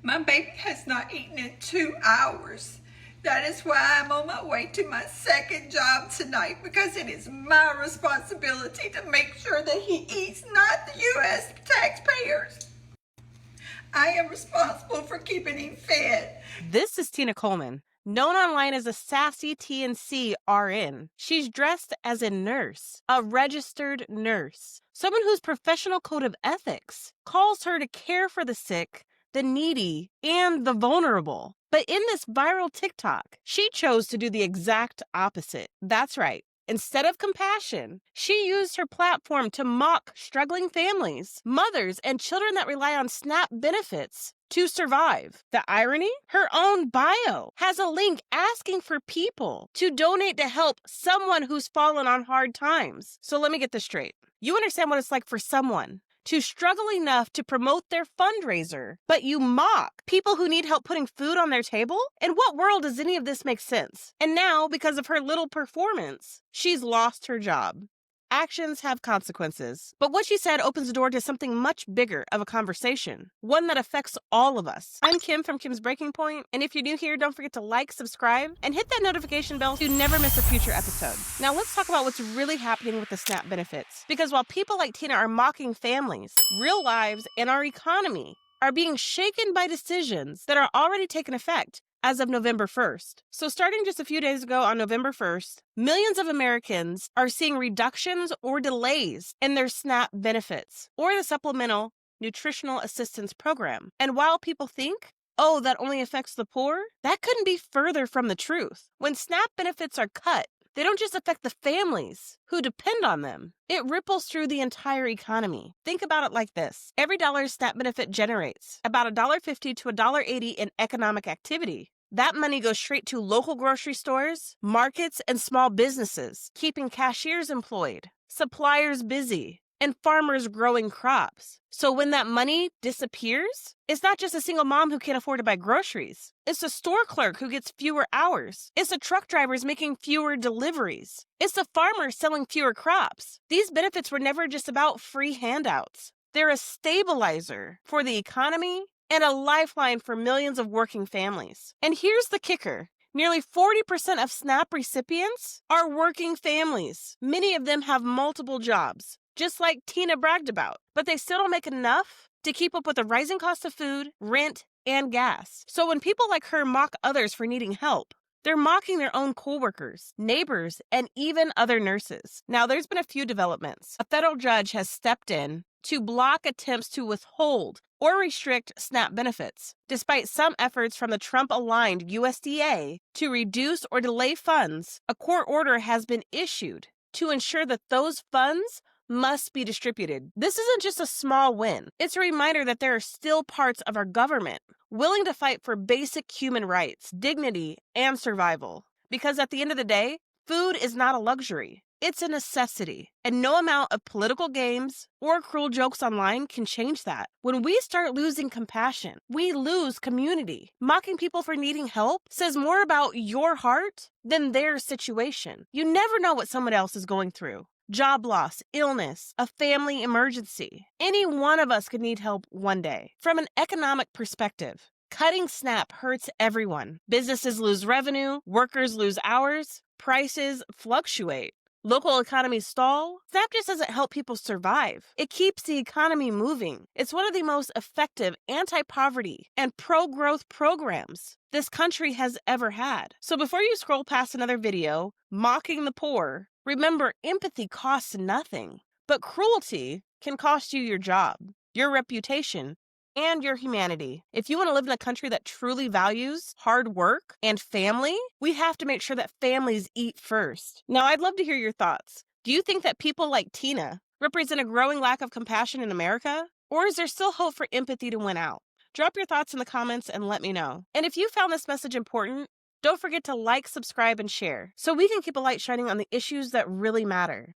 My baby has not eaten in 2 hours. That is why I'm on my way to my second job tonight, because it is my responsibility to make sure that he eats, not the U.S. taxpayers. I am responsible for keeping him fed. This is Tina Coleman, known online as a sassy TNC RN. She's dressed as a nurse, a registered nurse, someone whose professional code of ethics calls her to care for the sick, the needy, and the vulnerable. But in this viral TikTok, she chose to do the exact opposite. That's right. Instead of compassion, she used her platform to mock struggling families, mothers, and children that rely on SNAP benefits to survive. The irony? Her own bio has a link asking for people to donate to help someone who's fallen on hard times. So let me get this straight. You understand what it's like for someone to struggle enough to promote their fundraiser, but you mock people who need help putting food on their table? In what world does any of this make sense? And now, because of her little performance, she's lost her job. Actions have consequences. But what she said opens the door to something much bigger of a conversation, one that affects all of us. I'm Kim from Kim's Breaking Point, and if you're new here, don't forget to like, subscribe, and hit that notification bell to never miss a future episode. Now let's talk about what's really happening with the SNAP benefits. Because while people like Tina are mocking families, real lives, and our economy are being shaken by decisions that are already taking effect as of November 1st. So starting just a few days ago on November 1st, millions of Americans are seeing reductions or delays in their SNAP benefits or the Supplemental Nutritional Assistance Program. And while people think, oh, that only affects the poor, that couldn't be further from the truth. When SNAP benefits are cut, they don't just affect the families who depend on them. It ripples through the entire economy. Think about it like this. Every dollar SNAP benefit generates about $1.50 to $1.80 in economic activity. That money goes straight to local grocery stores, markets, and small businesses, keeping cashiers employed, suppliers busy, and farmers growing crops. So when that money disappears, it's not just a single mom who can't afford to buy groceries. It's a store clerk who gets fewer hours. It's the truck drivers making fewer deliveries. It's the farmers selling fewer crops. These benefits were never just about free handouts. They're a stabilizer for the economy and a lifeline for millions of working families. And here's the kicker. Nearly 40% of SNAP recipients are working families. Many of them have multiple jobs, just like Tina bragged about, but they still don't make enough to keep up with the rising cost of food, rent, and gas. So when people like her mock others for needing help, they're mocking their own coworkers, neighbors, and even other nurses. Now, there's been a few developments. A federal judge has stepped in to block attempts to withhold or restrict SNAP benefits, despite some efforts from the Trump-aligned USDA to reduce or delay funds. A court order has been issued to ensure that those funds must be distributed. This isn't just a small win. It's a reminder that there are still parts of our government willing to fight for basic human rights, dignity, and survival. Because at the end of the day, food is not a luxury. It's a necessity, and no amount of political games or cruel jokes online can change that. When we start losing compassion, we lose community. Mocking people for needing help says more about your heart than their situation. You never know what someone else is going through. Job loss, illness, a family emergency. Any one of us could need help one day. From an economic perspective, cutting SNAP hurts everyone. Businesses lose revenue, workers lose hours, prices fluctuate. Local economies stall. SNAP just doesn't help people survive. It keeps the economy moving. It's one of the most effective anti-poverty and pro-growth programs this country has ever had. So before you scroll past another video mocking the poor, remember, empathy costs nothing, but cruelty can cost you your job, your reputation, and your humanity. If you want to live in a country that truly values hard work and family, we have to make sure that families eat first. Now, I'd love to hear your thoughts. Do you think that people like Tina represent a growing lack of compassion in America? Or is there still hope for empathy to win out? Drop your thoughts in the comments and let me know. And if you found this message important, don't forget to like, subscribe, and share so we can keep a light shining on the issues that really matter.